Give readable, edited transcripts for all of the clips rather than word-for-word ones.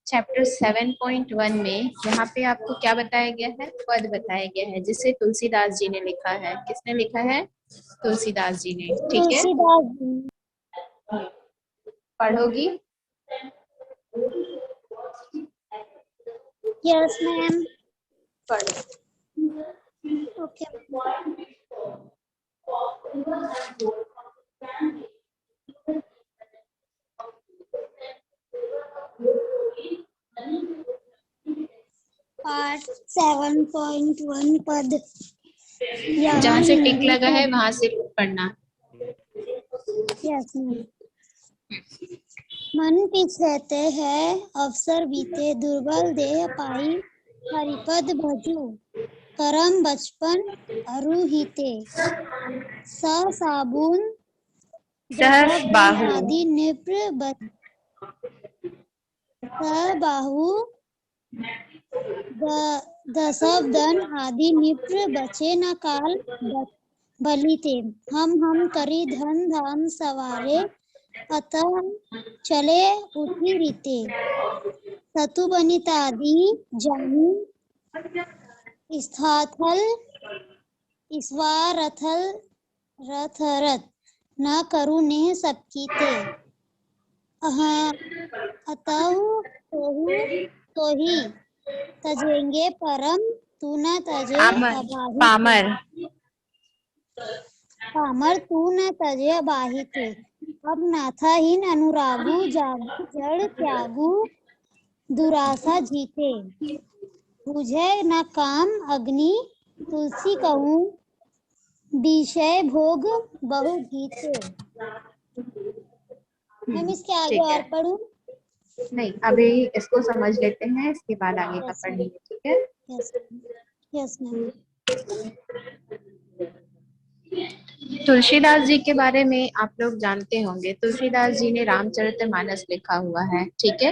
Chapter 7.1 में यहाँ पे आपको क्या बताया गया है? पद बताया गया है जिसे तुलसीदास जी ने लिखा है। किसने लिखा है? तुलसीदास जी ने। ठीक है, तुलसीदास जी। पढ़ोगी? Yes ma'am. पढ़ो। ओके। पार्ट 7.1 पद। जहाँ से टिक लगा है वहां से पढ़ना। Yes ma'am. मन पीछ रहते हैं अवसर बीते, दुर्बल देह पाई हरिपद भजू, करम बचपन अरुहिते, स साबुन सहस बाहु। आदि निप्र बाहु दशवदन आदि निप्र बचे न काल भली थे। हम करी धन धाम सवारे, अतः चले उठी रीते, सतु बनितादि जानी स्थाथल ईश्वरथल रथरथ, न करू नेह सबकी ते, अतः तोहि तजेंगे परम, तू न तजे पामर पामर, तू न तजे अबाहि थे। अब नाथाहीन अनुरागु जागु जड़ त्यागु, दुरासा जीते, बुझे न काम अग्नि, तुलसी कहूँ विषय भोग बहु गीते। मैम इसके आगे और पढ़ूं? नहीं, अभी इसको समझ लेते हैं, इसके बाद आगे का पढ़ेंगे। ठीक है? Yes ma'am. तुलसीदास जी के बारे में आप लोग जानते होंगे। तुलसीदास जी ने रामचरितमानस लिखा हुआ है। ठीक है,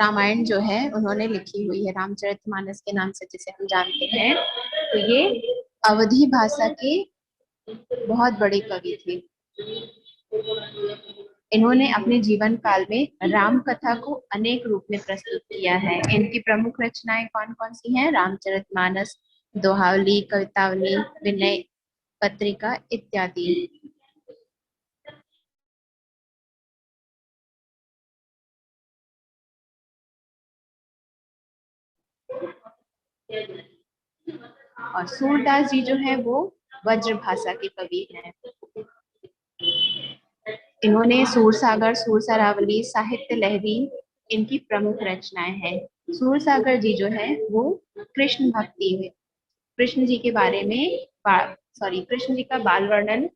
रामायण जो है उन्होंने लिखी हुई है रामचरितमानस के नाम से जिसे हम जानते हैं। तो ये अवधी भाषा के बहुत बड़े कवि थे। इन्होंने अपने जीवन काल में राम कथा को अनेक रूप में प्रस्तुत किया है। इनकी प्रमुख रचनाएं कौन कौन सी हैं? रामचरितमानस, दोहावली, कवितावली, विनय पत्रिका इत्यादि। और सूरदास जी जो है वो वज्र भाषा के कवि हैं। इन्होंने सूरसागर, सूरसरावली, साहित्य लहरी इनकी प्रमुख रचनाएं हैं। सूरसागर जी जो है वो कृष्ण भक्ति में, कृष्ण जी के बारे में कृष्ण जी का बाल वर्णन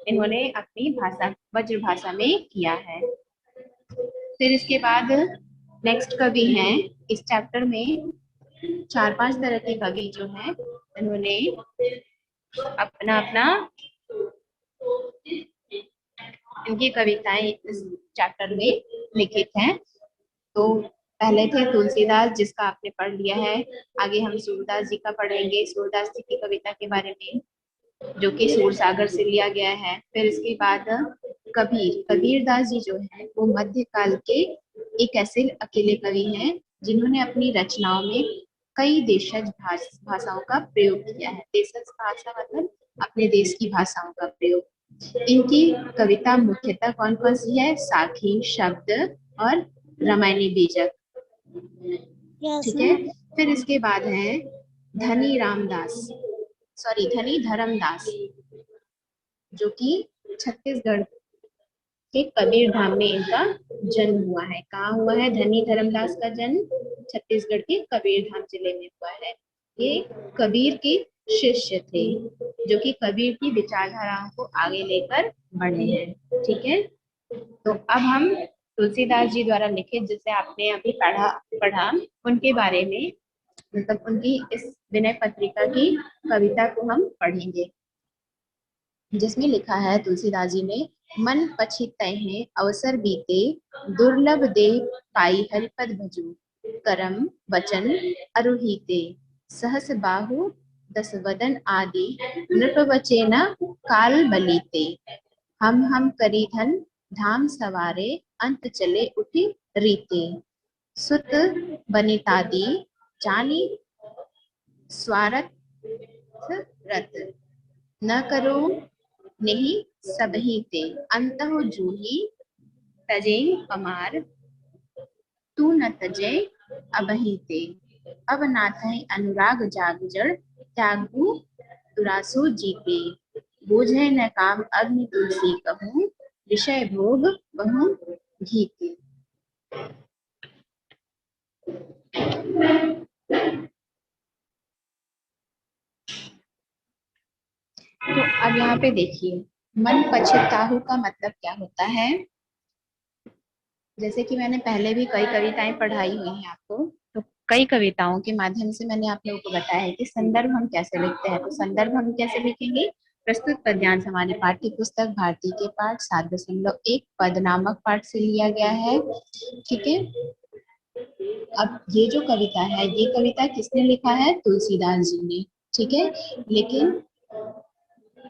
इन्होंने अपनी भाषा वज्र भाषा में किया है। फिर इसके बाद नेक्स्ट कवि हैं इस चैप्टर में 4-5 तरह के कवि जो हैं इन्होंने अपना अपना इनकी कविताएं इस चैप्टर में लिखित हैं। तो पहले थे तुलसीदास जिसका आपने पढ़ लिया है। आगे हम सूरदास जी का पढ़ेंगे, सूरदास जी की कविता के बारे में जो कि सूरसागर से लिया गया है। फिर इसके बाद कबीरदास जी जो है वो मध्यकाल के एक ऐसे अकेले कवि हैं जिन्होंने अपनी रचनाओं में कई देशज भाषाओं का प्रयोग किया है। देशज भाषा मतलब अपने देश की भाषाओं का प्रयोग। इनकी कविता मुख्यतः कौन कौन सी है? साखी, शब्द और रामायणी बीजक। ठीक है। फिर इसके बाद है धनी धर्मदास जो कि छत्तीसगढ़ के कबीर धाम में इनका जन्म हुआ है। कहाँ हुआ है धनी धर्मदास का जन्म? छत्तीसगढ़ के कबीर धाम जिले में हुआ है। ये कबीर के शिष्य थे जो कि कबीर की विचारधाराओं को आगे लेकर बढ़े हैं। ठीक है, तो अब हम तुलसीदास जी द्वारा लिखित जिसे आपने अभी पढ़ा उनके बारे में, मतलब उनकी इस विनय पत्रिका की कविता को हम पढ़ेंगे, जिसमें लिखा है तुलसीदास जी ने, मन पछितै हैं अवसर बीते, दुर्लभ देह पाई हरिपद भजू, करम वचन अरुहिते, सहस बाहु दस वदन आदि, नृप बचे न काल बलीते। हम करी धन धाम सवारे अंत चले उठी रीते। सुत बनितादी जानी स्वार्थ रत न करो नहीं सबही ते अंतः जूही तजे पमार तू न तजे अबही ते। अब नाथहि अनुराग जाग जड़ त्यागू दुरासो जीते। बूझे न काम अग्नि तुलसी कहूँ विषय भोग बहु घीते। तो अब यहाँ पे देखिए, मन पछताहू का मतलब क्या होता है। जैसे कि मैंने पहले भी कई कविताएं पढ़ाई हुई हैं आपको, तो कई कविताओं के माध्यम से मैंने आप लोगों को बताया है कि संदर्भ हम कैसे लिखते हैं। तो संदर्भ हम कैसे लिखेंगे, प्रस्तुत पद्यांश हमारे पाठ्य पुस्तक भारती के पाठ 7.1 पद नामक पाठ से लिया गया है। ठीक है, अब ये जो कविता है, ये कविता किसने लिखा है, तुलसीदास जी ने। ठीक है, लेकिन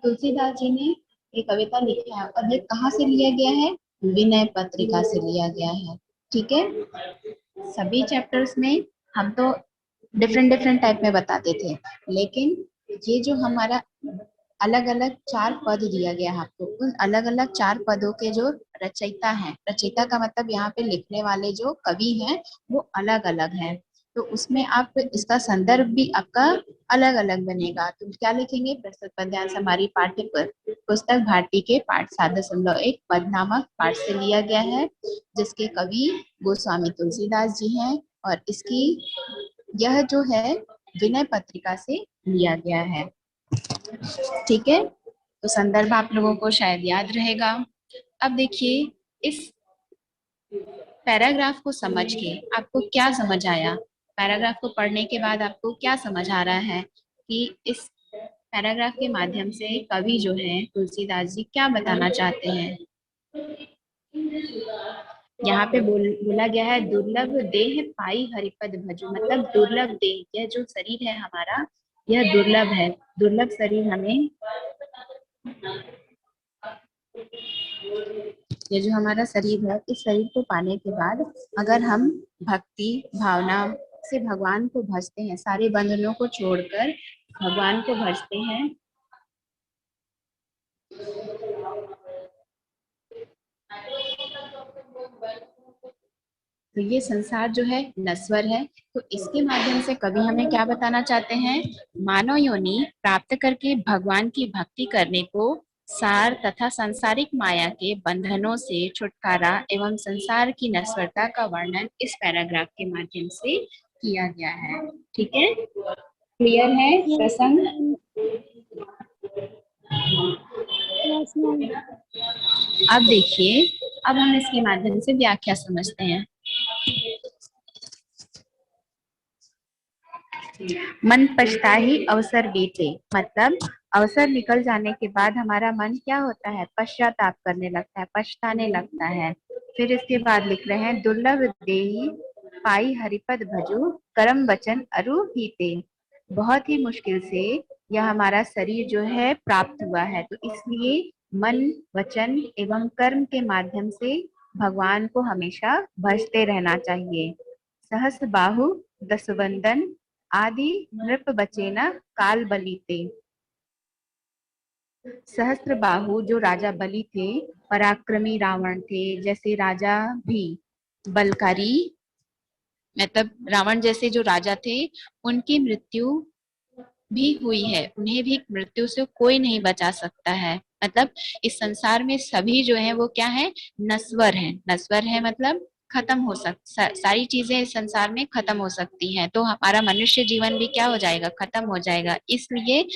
तुलसीदास जी ने ये कविता लिखी है और ये कहाँ से लिया गया है, विनय पत्रिका से लिया गया है। ठीक है, सभी चैप्टर्स में हम तो डिफरेंट डिफरेंट टाइप में बताते थे, लेकिन ये जो हमारा अलग अलग 4 पद दिया गया है आपको, उन अलग अलग 4 पदों के जो रचयिता हैं, रचयिता का मतलब यहाँ पे लिखने वाले जो कवि हैं वो अलग अलग हैं, तो उसमें आप इसका संदर्भ भी आपका अलग अलग बनेगा। तो क्या लिखेंगे, प्रस्तुत पद्यांश हमारी पाठ्य पुस्तक भारती के पाठ 7.1 पद नामक पाठ से लिया गया है, जिसके कवि गोस्वामी तुलसीदास जी हैं, और इसकी यह जो है विनय पत्रिका से लिया गया है। ठीक है, तो संदर्भ आप लोगों को शायद याद रहेगा। अब देखिए, इस पैराग्राफ को समझ के आपको क्या समझ आया, पैराग्राफ को पढ़ने के बाद आपको क्या समझ आ रहा है कि इस पैराग्राफ के माध्यम से कवि जो है तुलसीदास जी क्या बताना चाहते हैं। यहाँ पे बोला गया है, दुर्लभ देह पाई हरिपद भजो, मतलब दुर्लभ देह, यह जो शरीर है हमारा, यह दुर्लभ है। दुर्लभ शरीर हमें, ये जो हमारा शरीर है, इस शरीर को पाने के बाद अगर हम भक्ति भावना से भगवान को भजते हैं, सारे बंधनों को छोड़कर भगवान को भजते हैं, तो ये संसार जो है नश्वर है। तो इसके माध्यम से कवि हमें क्या बताना चाहते हैं, मानव योनि प्राप्त करके भगवान की भक्ति करने को सार तथा सांसारिक माया के बंधनों से छुटकारा एवं संसार की नश्वरता का वर्णन इस पैराग्राफ के माध्यम से किया गया है। ठीक है, क्लियर है Yes, प्रसंग। yes, ma'am. अब देखिए, अब हम इसके माध्यम से व्याख्या समझते हैं। मन पछताही अवसर बीते, मतलब अवसर निकल जाने के बाद हमारा मन क्या होता है, पश्चाताप करने लगता है, पछताने लगता है। फिर इसके बाद लिख रहे हैं, दुर्लभ देही पाई हरिपद भजो कर्म वचन अरु हीते, बहुत ही मुश्किल से यह हमारा शरीर जो है प्राप्त हुआ है, तो इसलिए मन वचन एवं कर्म के माध्यम से भगवान को हमेशा भजते रहना चाहिए। सहस्र बाहु दसवंदन आदि नृप बचेना काल बलीते। सहस्त्र बाहु जो राजा बलि थे, पराक्रमी रावण थे, जैसे राजा भी बलकारी, मतलब रावण जैसे जो राजा थे, उनकी मृत्यु भी हुई है, उन्हें भी मृत्यु से कोई नहीं बचा सकता है। मतलब इस संसार में सभी जो है वो क्या है, नश्वर है। नश्वर है मतलब खत्म हो सारी चीजें इस संसार में खत्म हो सकती हैं, तो हमारा मनुष्य जीवन भी क्या हो जाएगा, खत्म हो जाएगा। इसलिए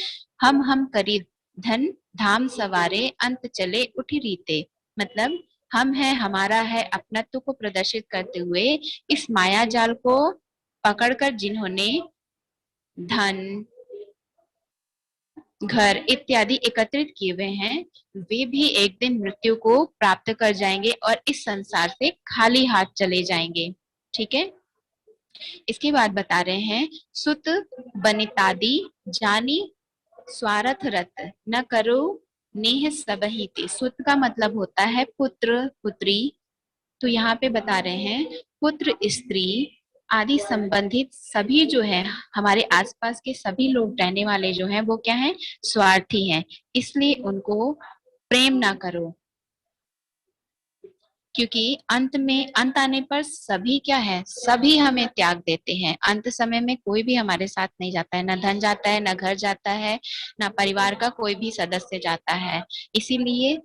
हम करी धन धाम सवारे अंत चले उठी रीते, मतलब हम है, हमारा है, अपनत्व को प्रदर्शित करते हुए इस माया जाल को पकड़कर जिन्होंने धन घर इत्यादि एकत्रित किए हुए हैं, वे भी एक दिन मृत्यु को प्राप्त कर जाएंगे और इस संसार से खाली हाथ चले जाएंगे। ठीक है, इसके बाद बता रहे हैं, सुत बनितादि जानी स्वार्थ रत न करो नेह सबहिते, सुत का मतलब होता है पुत्र पुत्री, तो यहाँ पे बता रहे हैं पुत्र स्त्री आदि संबंधित सभी जो है हमारे आसपास के सभी लोग रहने वाले जो हैं वो क्या हैं, स्वार्थी हैं, इसलिए उनको प्रेम ना करो, क्योंकि अंत आने पर सभी क्या है, सभी हमें त्याग देते हैं। अंत समय में कोई भी हमारे साथ नहीं जाता है, ना धन जाता है, ना घर जाता है, ना परिवार का कोई भी सदस्य जाता है। इसीलिए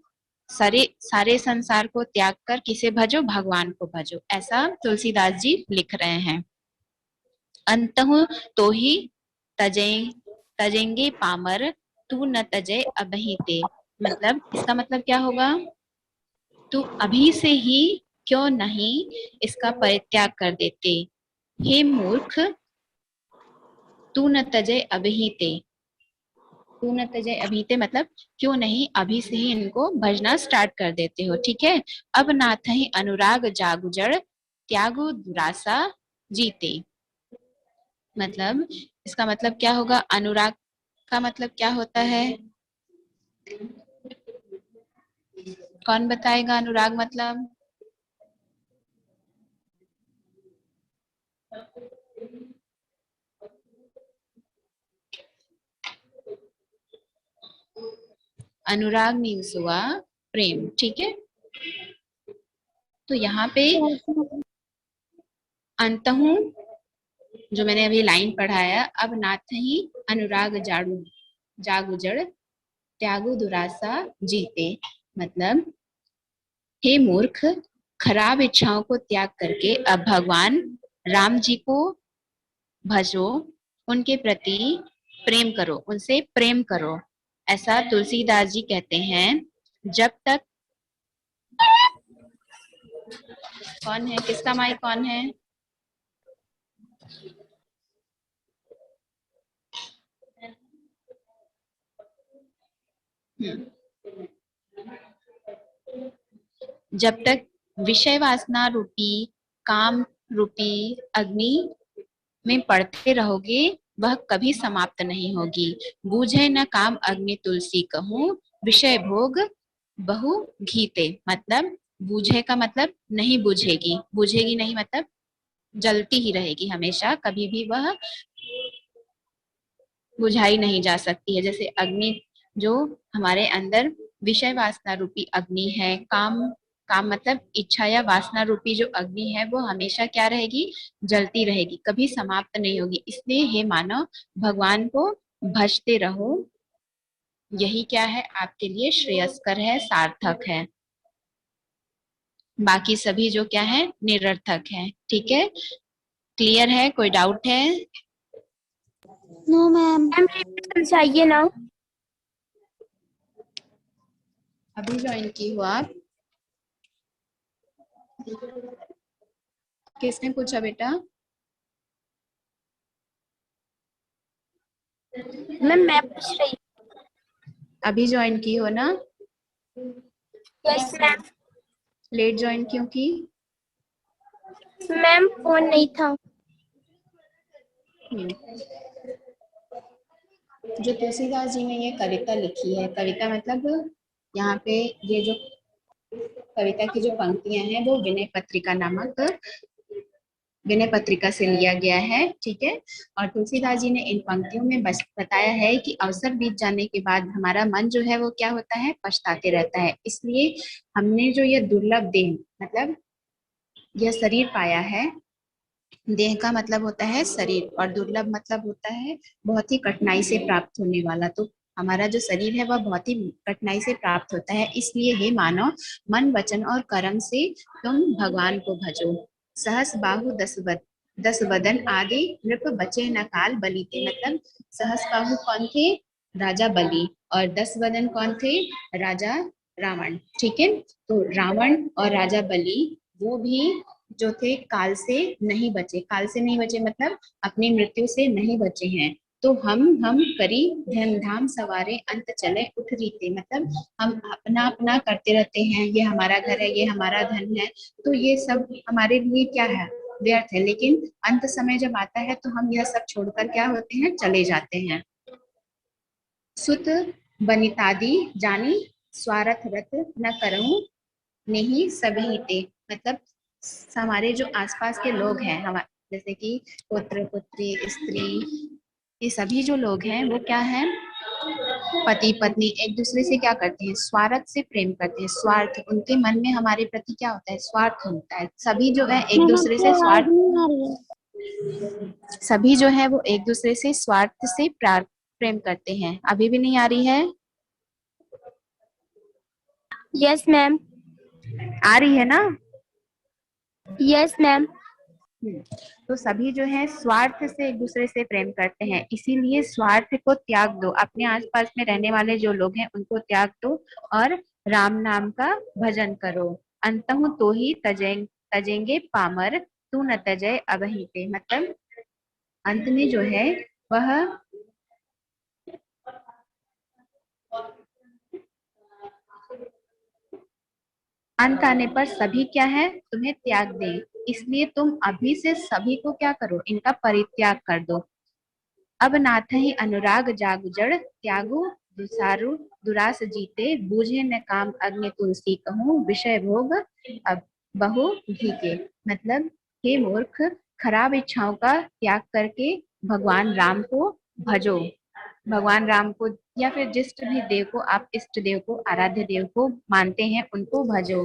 सारे सारे संसार को त्याग कर किसे भजो, भगवान को भजो, ऐसा तुलसीदास जी लिख रहे हैं। अंतहु तो ही तजे तजेंगे पामर, तू न तजे अबहिते, मतलब इसका मतलब क्या होगा, तू अभी से ही क्यों नहीं इसका परित्याग कर देते, हे मूर्ख, तू न तजे अबहिते, तू न तजे अबहिते मतलब क्यों नहीं अभी से ही इनको भजना स्टार्ट कर देते हो, ठीक है। अब नाथ ही अनुराग जागु जड़, त्यागु दुरासा जीते, मतलब इसका मतलब क्या होगा, अनुराग का मतलब क्या होता है, कौन बताएगा अनुराग मतलब। अनुराग मीन्स हुआ प्रेम, ठीक है। तो यहाँ पे अंतहु जो मैंने अभी लाइन पढ़ाया, अब नाथ ही अनुराग जाड़ू जागु जड़, त्यागु दुरासा जीते, मतलब हे मूर्ख, खराब इच्छाओं को त्याग करके अब भगवान राम जी को भजो, उनके प्रति प्रेम करो, उनसे प्रेम करो, ऐसा तुलसीदास जी कहते हैं। जब तक, कौन है, किसका माइक कौन है, जब तक विषय वासना रूपी काम रूपी अग्नि में पड़ते रहोगे वह कभी समाप्त नहीं होगी। बूझे न काम अग्नि तुलसी कहूँ, विषय भोग बहु घीते, मतलब बूझे का मतलब नहीं बुझेगी, बुझेगी नहीं मतलब जलती ही रहेगी हमेशा, कभी भी वह बुझाई नहीं जा सकती है। जैसे अग्नि जो हमारे अंदर विषय वासना रूपी अग्नि है, काम काम मतलब इच्छा या वासना रूपी जो अग्नि है वो हमेशा क्या रहेगी, जलती रहेगी, कभी समाप्त नहीं होगी। इसलिए हे मानव, भगवान को भजते रहो, यही क्या है आपके लिए श्रेयस्कर है, सार्थक है, बाकी सभी जो क्या है निरर्थक है, ठीक है। क्लियर है, कोई डाउट है। No ma'am. समझाइए ना। अभी ज्वाइन की हो आप, किसने पूछा बेटा, मैं पूछ रही अभी ज्वाइन की हो ना, हूँ। Yes ma'am. लेट ज्वाइन क्यों की। मैम फोन नहीं था। जो तुलसीदास जी ने ये कविता लिखी है, कविता मतलब यहाँ पे ये जो कविता की जो पंक्तियां हैं वो विनय पत्रिका से लिया गया है, ठीक है। और तुलसीदास जी ने इन पंक्तियों में बस बताया है कि अवसर बीत जाने के बाद हमारा मन जो है वो क्या होता है, पछताते रहता है, इसलिए हमने जो ये दुर्लभ देह मतलब यह शरीर पाया है, देह का मतलब होता है शरीर और दुर्लभ मतलब होता है बहुत ही कठिनाई से प्राप्त होने वाला, तो हमारा जो शरीर है वह बहुत ही कठिनाई से प्राप्त होता है, इसलिए हे मानव, मन वचन और कर्म से तुम भगवान को भजो। सहस बाहु दस वदन आदि नृप बचे न काल बलि थे, मतलब सहस बाहु कौन थे, राजा बलि, और 10 वदन कौन थे, राजा रावण, ठीक है। तो रावण और राजा बलि वो भी जो थे काल से नहीं बचे, काल से नहीं बचे मतलब अपनी मृत्यु से नहीं बचे हैं। तो हम करी धन धाम सवारे अंत चले उठ रीते, मतलब हम अपना अपना करते रहते हैं, ये हमारा घर है, ये हमारा धन है, तो ये सब हमारे लिए क्या है, व्यर्थ है, लेकिन अंत समय जब आता है तो हम यह सब छोड़कर क्या होते हैं, चले जाते हैं। सुत बनितादि जानी स्वार्थ रत न करूं नहीं सभी ते, मतलब हमारे जो आसपास के लोग हैं हमारे, जैसे कि पुत्र पुत्री स्त्री, ये सभी जो लोग हैं वो क्या है, पति पत्नी एक दूसरे से क्या करते हैं, स्वार्थ से प्रेम करते हैं। स्वार्थ, उनके मन में हमारे प्रति क्या होता है, स्वार्थ होता है। सभी जो है एक मैम दूसरे आपकी से आवाज स्वार्थ, नहीं आ रही है। सभी जो है वो एक दूसरे से स्वार्थ से प्रेम करते हैं। अभी भी नहीं आ रही है? Yes ma'am. आ रही है ना? Yes ma'am. तो सभी जो है स्वार्थ से एक दूसरे से प्रेम करते हैं, इसीलिए स्वार्थ को त्याग दो। अपने आसपास में रहने वाले जो लोग हैं उनको त्याग दो और राम नाम का भजन करो। अंतहु तो ही तजेंगे पामर, तू न तजय अबहिते, मतलब अंत में जो है वह अंत आने पर सभी क्या है, तुम्हें त्याग दे। इसलिए तुम अभी से सभी को क्या करो, इनका परित्याग कर दो। अब नाथ ही अनुराग जाग जड़ त्यागो दुसारु दुरास जीते, बूझे न काम अग्नि तुलसी कहूँ विषय भोग अब बहु घी के, मतलब हे मूर्ख, खराब इच्छाओं का त्याग करके भगवान राम को भजो। भगवान राम को या फिर जिस भी देव को आप इष्ट देव को, आराध्य देव को मानते हैं, उनको भजो।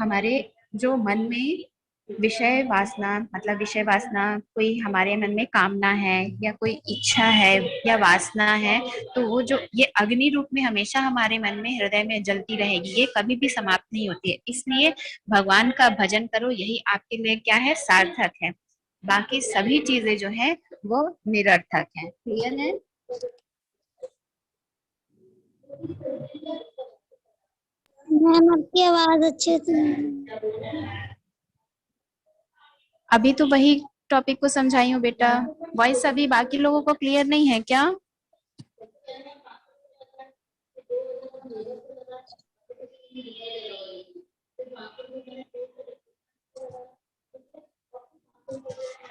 हमारे जो मन में विषय वासना, मतलब विषय वासना, कोई हमारे मन में कामना है या कोई इच्छा है या वासना है, तो वो जो ये अग्नि रूप में हमेशा हमारे मन में हृदय में जलती रहेगी, ये कभी भी समाप्त नहीं होती है। इसलिए भगवान का भजन करो, यही आपके लिए क्या है, सार्थक है। बाकी सभी चीजें जो है वो निरर्थक है। क्लियर है? मैम आपकी आवाज अच्छे से नहीं आ रही। अभी तो वही टॉपिक को समझाई हूँ बेटा। वॉइस अभी बाकी लोगों को क्लियर नहीं है क्या?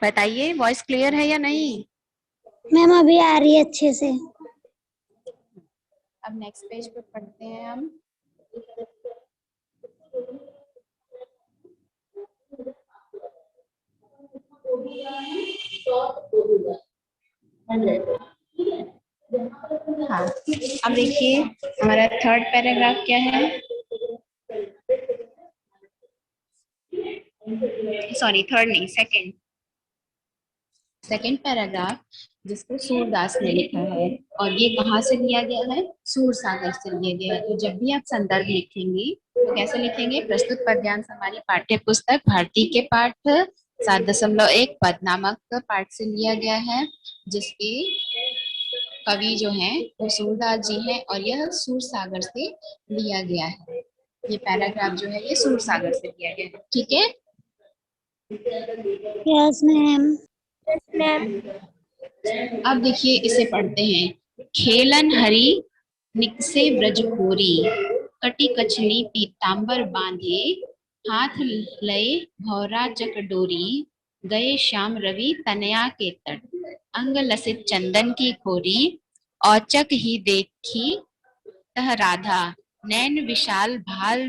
बताइए, वॉइस क्लियर है या नहीं? मैम अभी आ रही है अच्छे से। अब नेक्स्ट पेज पे पढ़ते हैं हम। हाँ, अब देखिए हमारा थर्ड पैराग्राफ क्या है, सॉरी थर्ड नहीं, सेकंड पैराग्राफ, जिसको सूरदास ने लिखा है, और ये कहाँ से लिया गया है, सूर सागर से लिया गया है। तो जब भी आप संदर्भ लिखेंगे तो कैसे लिखेंगे, प्रस्तुत पद्यांश हमारी पाठ्य पुस्तक भारती के पाठ 7.1 पद नामक पाठ से लिया गया है, जिसके कवि जो हैं वो सूरदास जी हैं, और यह सूर सागर से लिया गया है। ये पैराग्राफ जो है ये सूर सागर से लिया गया है। ठीक है? Yes ma'am. Yes ma'am. अब देखिए इसे पढ़ते हैं। खेलन हरि निकसे ब्रजभोरी, कटी कछली पीतांबर बांधे, हाथ लय भौरा चक डोरी, गए श्याम रवि तनया के तट, अंग लसित चंदन की खोरी, औचक ही देखी तह राधा, नैन विशाल भाल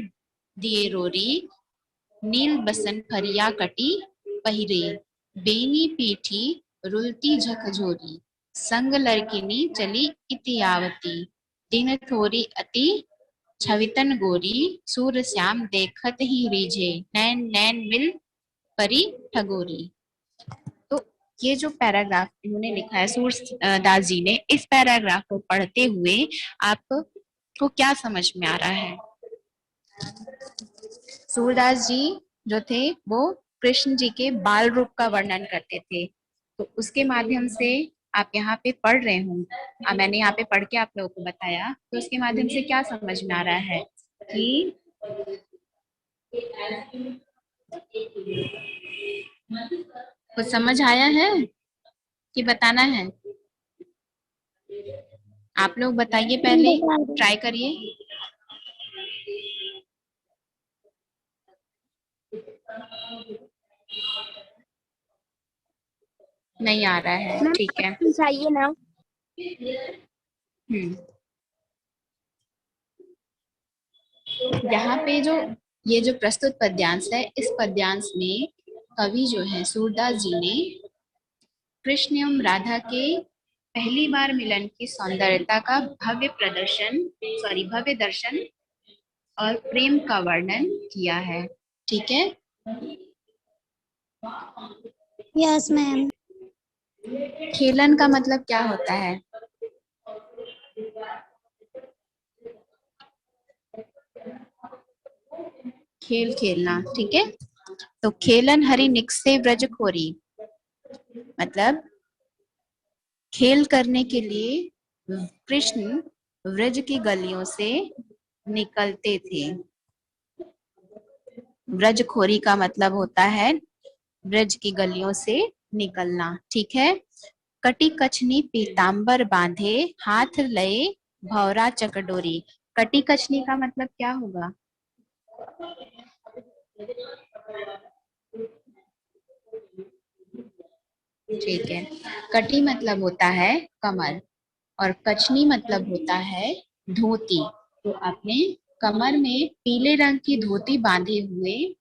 दिए रोरी, नील बसन फरिया कटी पहिरे, बेनी पीठी रुलती झकझोरी, संग लड़किनी चली इतियावती, दिन थोरी अति छवितन गोरी, सूर श्याम देखत ही रीझे, नैन नैन मिल परी ठगोरी। तो ये जो पैराग्राफ इन्होंने लिखा है सूरदास जी ने, इस पैराग्राफ को पढ़ते हुए आपको क्या समझ में आ रहा है? सूरदास जी जो थे वो कृष्ण जी के बाल रूप का वर्णन करते थे, तो उसके माध्यम से आप यहाँ पे पढ़ रहे हो, मैंने यहाँ पे पढ़ के आप लोगों को बताया, तो उसके माध्यम से क्या समझ में आ रहा है कि कुछ समझ आया है कि बताना है? आप लोग बताइए, पहले बता दो। ट्राई करिए। नहीं आ रहा है, मैम ठीक आप है। समझाइए ना। हम्म यहाँ पे जो ये जो प्रस्तुत पद्यांश है, इस पद्यांश में कवि जो है सूरदास जी ने कृष्ण एवं राधा के पहली बार मिलन की सौंदर्यता का भव्य दर्शन और प्रेम का वर्णन किया है। ठीक है। Yes ma'am. खेलन का मतलब क्या होता है? खेल खेलना। ठीक है। तो खेलन हरि निकसे व्रज खोरी, मतलब खेल करने के लिए कृष्ण व्रज की गलियों से निकलते थे। व्रजखोरी का मतलब होता है ब्रज की गलियों से निकलना। ठीक है। कटी कछनी पीतांबर बांधे, हाथ लए भौरा चकडोरी। कटी कछनी का मतलब क्या होगा? ठीक है। कटी मतलब होता है कमर और कछनी मतलब होता है धोती। तो अपने कमर में पीले रंग की धोती बांधे हुए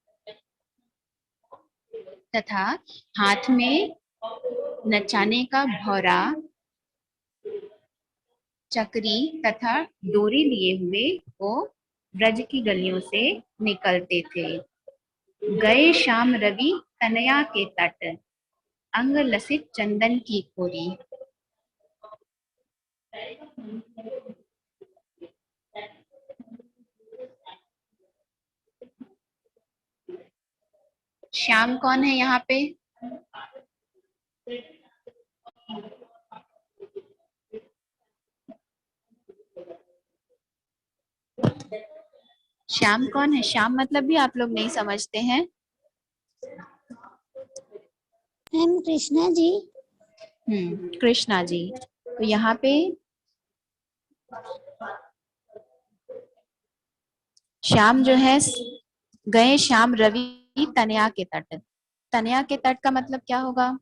तथा हाथ में नचाने का भौरा, चक्री तथा डोरी लिए हुए वो ब्रज की गलियों से निकलते थे। गए शाम रवि तनया के तट, अंग लसित चंदन की खोरी। श्याम कौन है यहाँ पे? श्याम कौन है? श्याम मतलब भी आप लोग नहीं समझते हैं। मैम कृष्णा जी। कृष्णा जी। तो यहाँ पे श्याम जो है, गए श्याम रवि तनया के तट। तनया के तट का मतलब क्या होगा?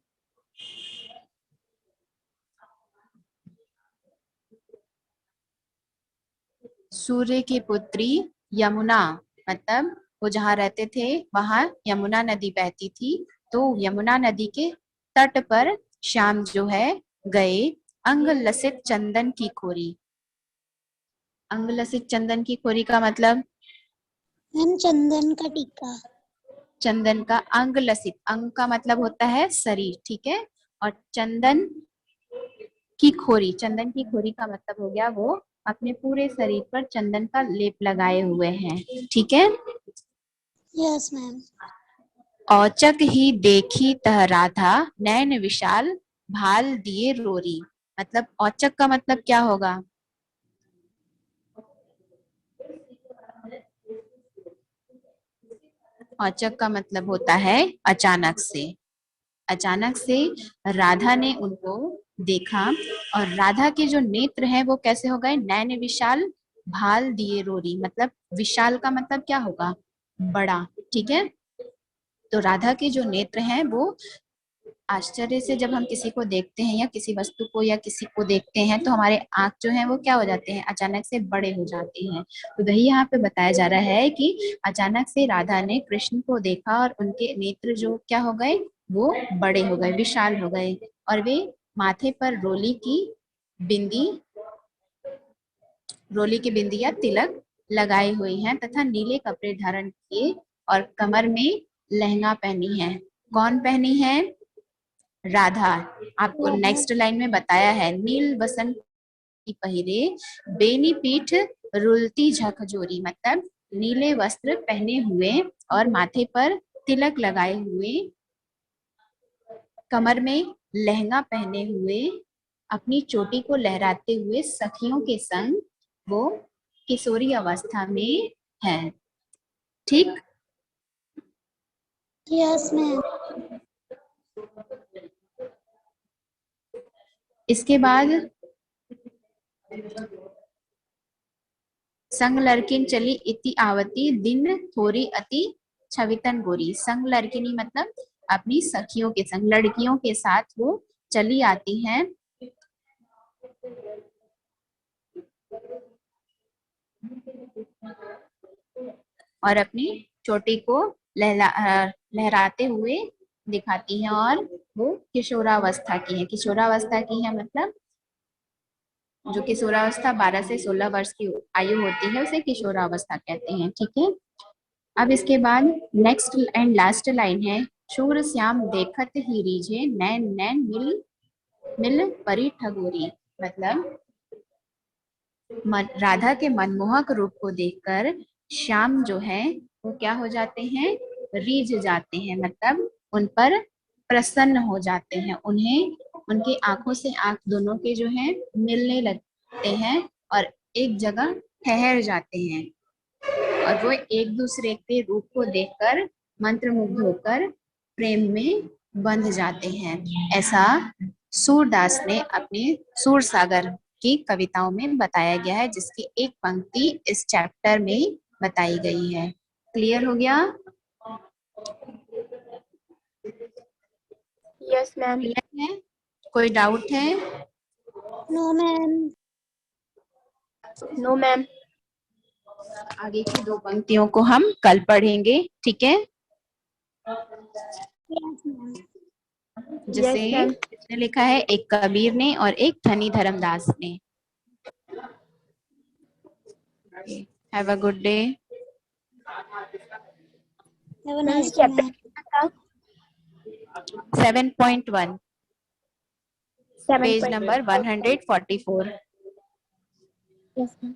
सूर्य की पुत्री यमुना, मतलब वो जहाँ रहते थे वहां यमुना नदी बहती थी। तो यमुना नदी के तट पर श्याम जो है गए, अंग लसित चंदन की खोरी। अंग लसित चंदन की खोरी का मतलब? मैम चंदन का टीका। चंदन का अंग लसित, अंग का मतलब होता है शरीर। ठीक है। और चंदन की खोरी, चंदन की खोरी का मतलब हो गया वो अपने पूरे शरीर पर चंदन का लेप लगाए हुए हैं। ठीक है। Yes ma'am. औचक ही देखी तह राधा, नैन विशाल भाल दिए रोरी। मतलब औचक का मतलब क्या होगा? औचक का मतलब होता है अचानक से। अचानक से राधा ने उनको देखा और राधा के जो नेत्र हैं वो कैसे हो गए? नैन विशाल भाल दिए रोरी, मतलब विशाल का मतलब क्या होगा? बड़ा। ठीक है। तो राधा के जो नेत्र हैं वो आश्चर्य से, जब हम किसी को देखते हैं या किसी वस्तु को या किसी को देखते हैं तो हमारे आंख जो है वो क्या हो जाते हैं? अचानक से बड़े हो जाते हैं। तो वही यहाँ पे बताया जा रहा है कि अचानक से राधा ने कृष्ण को देखा और उनके नेत्र जो क्या हो गए? वो बड़े हो गए, विशाल हो गए। और वे माथे पर रोली की बिंदी या तिलक लगाई हुई हैं तथा नीले कपड़े धारण किए और कमर में लहंगा पहनी है। कौन पहनी है? राधा। आपको नेक्स्ट लाइन में बताया है, नील वसंत की पहिरे, बेनी पीठ रुलती झकझोरी। मतलब नीले वस्त्र पहने हुए और माथे पर तिलक लगाए हुए, कमर में लहंगा पहने हुए, अपनी चोटी को लहराते हुए सखियों के संग वो किशोरी अवस्था में है। ठीक। Yes ma'am. इसके बाद संग लड़किन चली इति आवती, दिन थोरी अति छवितन गोरी। संग लड़किनी मतलब अपनी सखियों के संग, लड़कियों के साथ वो चली आती हैं। और अपनी चोटी को लहराते हुए दिखाती हैं, और वो किशोरावस्था की है। किशोरावस्था की है मतलब जो किशोरावस्था 12 से 16 वर्ष की आयु होती है उसे किशोरावस्था कहते हैं। ठीक है, अब इसके बाद नेक्स्ट एंड लास्ट लाइन है, शूर श्याम देखत ही रीझे, नैन नैन मिल मिल परी ठगोरी। मतलब राधा के मनमोहक रूप को देखकर श्याम जो है वो क्या हो जाते हैं, रीझ जाते हैं, मतलब उन पर प्रसन्न हो जाते हैं, उन्हें उनकी आंखों से आंख दोनों के जो है मिलने लगते हैं और एक जगह ठहर जाते हैं, और वो एक दूसरे के रूप को देखकर मंत्रमुग्ध होकर प्रेम में बंध जाते हैं। ऐसा सूरदास ने अपने सूर सागर की कविताओं में बताया गया है, जिसकी एक पंक्ति इस चैप्टर में बताई गई है। क्लियर हो गया? Yes, ma'am. क्लियर है? कोई डाउट है? No ma'am. No, ma'am. आगे की दो पंक्तियों को हम कल पढ़ेंगे, ठीक है? Yes ma'am. जिसे Yes, ma'am. किसने लिखा है, एक कबीर ने और एक धनी धर्मदास ने। Have a good day. Have a nice day Chapter ma'am. 7.1 page 7. Number 144। Yes, ma'am.